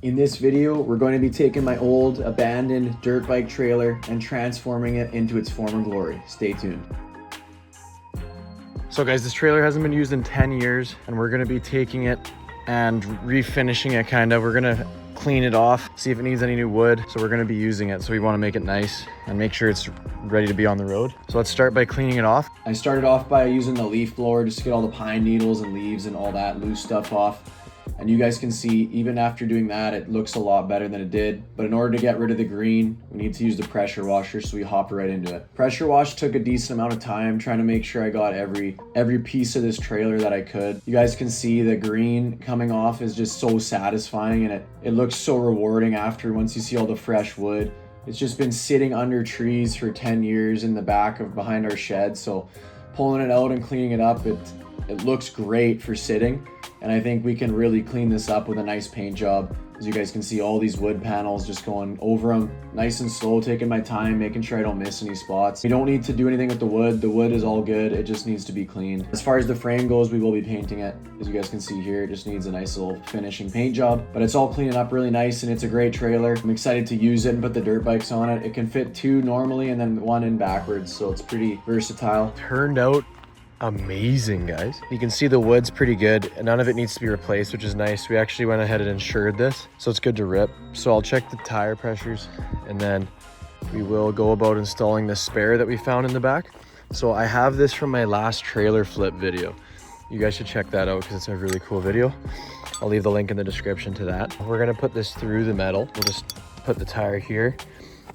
In this video, we're going to be taking my old abandoned dirt bike trailer and transforming it into its former glory. Stay tuned. So guys, this trailer hasn't been used in 10 years and we're gonna be taking it and refinishing it kind of. We're gonna clean it off, see if it needs any new wood. So we're gonna be using it. So we wanna make it nice and make sure it's ready to be on the road. So let's start by cleaning it off. I started off by using the leaf blower just to get all the pine needles and leaves and all that loose stuff off. And you guys can see, even after doing that, it looks a lot better than it did. But in order to get rid of the green, we need to use the pressure washer, so we hopped right into it. Pressure wash took a decent amount of time, trying to make sure I got every piece of this trailer that I could. You guys can see the green coming off is just so satisfying, and it looks so rewarding after, once you see all the fresh wood. It's just been sitting under trees for 10 years in the back of behind our shed, so pulling it out and cleaning it up, it looks great for sitting. And I think we can really clean this up with a nice paint job. As you guys can see, all these wood panels, just going over them nice and slow, taking my time, making sure I don't miss any spots. We don't need to do anything with the wood. The wood is all good. It just needs to be cleaned. As far as the frame goes, we will be painting it. As you guys can see here, it just needs a nice little finishing paint job, but it's all cleaning up really nice, and it's a great trailer. I'm excited to use it and put the dirt bikes on it. It can fit two normally and then one in backwards, so it's pretty versatile. Turned out amazing, guys. You can see the wood's pretty good and none of it needs to be replaced, which is nice. We actually went ahead and insured this, so it's good to rip. So I'll check the tire pressures and then we will go about installing the spare that we found in the back. So I have this from my last trailer flip video. You guys should check that out because it's a really cool video. I'll leave the link in the description to that. We're gonna put this through the metal. We'll just put the tire here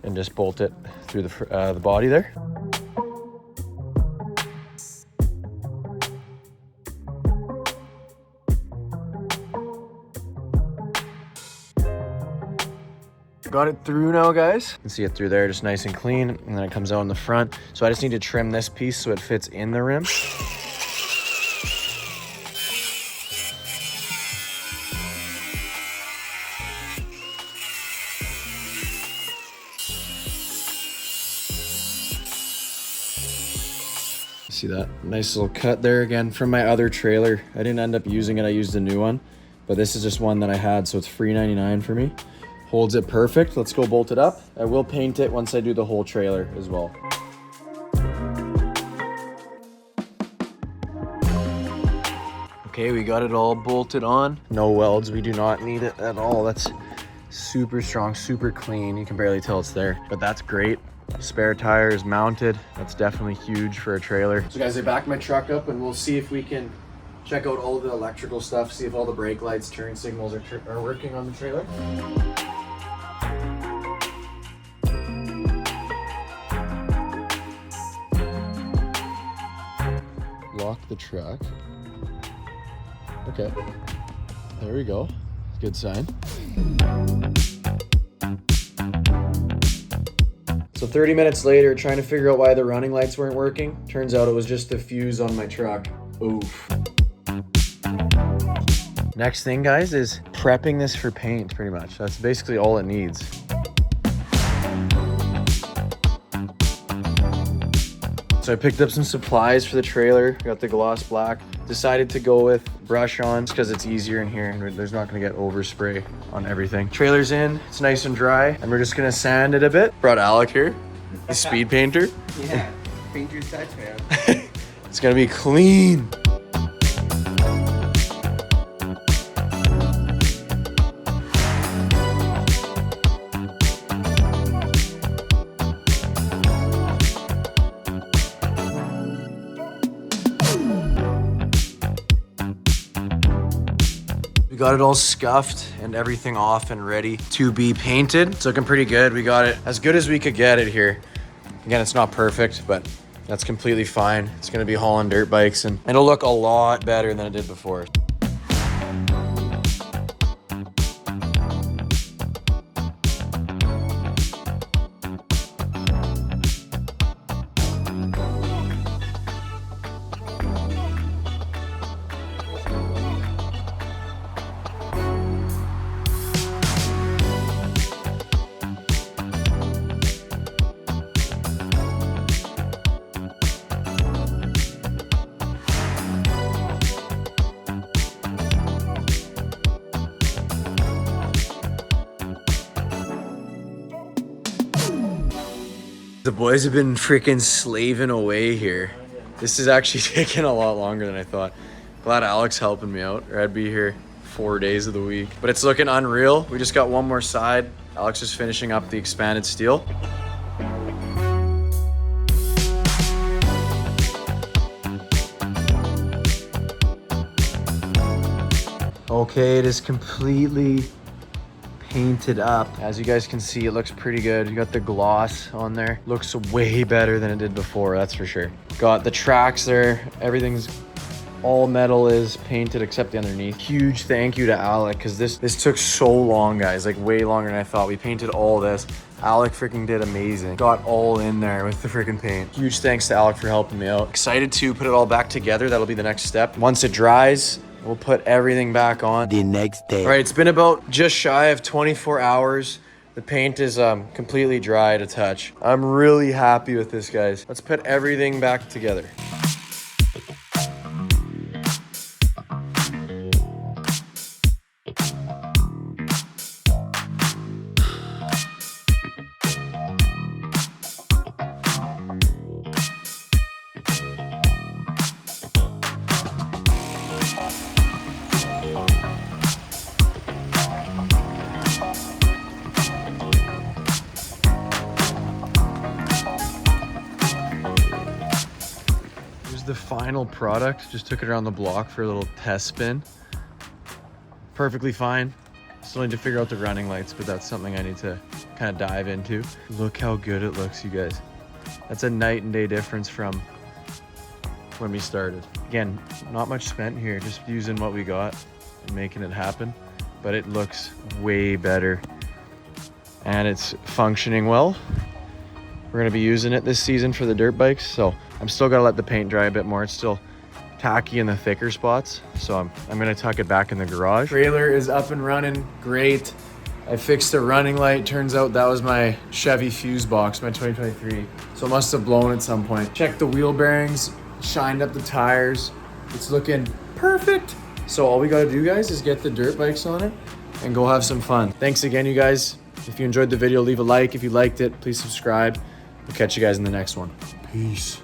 and just bolt it through the body there. Got it through now, guys. You can see it through there, just nice and clean, and then it comes out in the front. So I just need to trim this piece so it fits in the rim. See that nice little cut there again from my other trailer. I didn't end up using it, I used a new one, but this is just one that I had, so it's $3.99 for me. Holds it perfect. Let's go bolt it up. I will paint it once I do the whole trailer as well. Okay, we got it all bolted on. No welds, we do not need it at all. That's super strong, super clean. You can barely tell it's there, but that's great. Spare tire is mounted. That's definitely huge for a trailer. So guys, I backed my truck up and we'll see if we can check out all the electrical stuff, see if all the brake lights, turn signals are working on the trailer. Lock the truck. Okay, there we go. Good sign. So 30 minutes later, trying to figure out why the running lights weren't working. Turns out it was just the fuse on my truck. Oof. Next thing, guys, is prepping this for paint, pretty much. That's basically all it needs. So I picked up some supplies for the trailer, got the gloss black. Decided to go with brush on because it's easier in here and there's not gonna get overspray on everything. Trailer's in, it's nice and dry, and we're just gonna sand it a bit. Brought Alec here, the speed painter. Yeah, painter's touch, man. It's gonna be clean. Got it all scuffed and everything off and ready to be painted. It's looking pretty good. We got it as good as we could get it here. Again, it's not perfect, but that's completely fine. It's gonna be hauling dirt bikes and it'll look a lot better than it did before. The boys have been freaking slaving away here. This is actually taking a lot longer than I thought. Glad Alex helping me out, or I'd be here 4 days of the week. But it's looking unreal. We just got one more side. Alex is finishing up the expanded steel. Okay, it is completely painted up. As you guys can see, it looks pretty good. You got the gloss on there. Looks way better than it did before, that's for sure. Got the tracks there. Everything's all metal is painted except the underneath. Huge thank you to Alec, because this took so long, guys. Like way longer than I thought. We painted all this. Alec freaking did amazing. Got all in there with the freaking paint. Huge thanks to Alec for helping me out. Excited to put it all back together. That'll be the next step. Once it dries, we'll put everything back on. The next day. All right, it's been about just shy of 24 hours. The paint is completely dry to touch. I'm really happy with this, guys. Let's put everything back together. The final product. Just took it around the block for a little test spin. Perfectly fine. Still need to figure out the running lights, but that's something I need to kind of dive into. Look how good it looks, you guys. That's a night and day difference from when we started. Again, not much spent here, just using what we got and making it happen, but it looks way better and it's functioning well. We're gonna be using it this season for the dirt bikes, so I'm still gotta let the paint dry a bit more. It's still tacky in the thicker spots, so I'm gonna tuck it back in the garage. Trailer is up and running, great. I fixed the running light. Turns out that was my Chevy fuse box, my 2023. So it must have blown at some point. Checked the wheel bearings, shined up the tires. It's looking perfect. So all we gotta do, guys, is get the dirt bikes on it and go have some fun. Thanks again, you guys. If you enjoyed the video, leave a like. If you liked it, please subscribe. We'll catch you guys in the next one. Peace.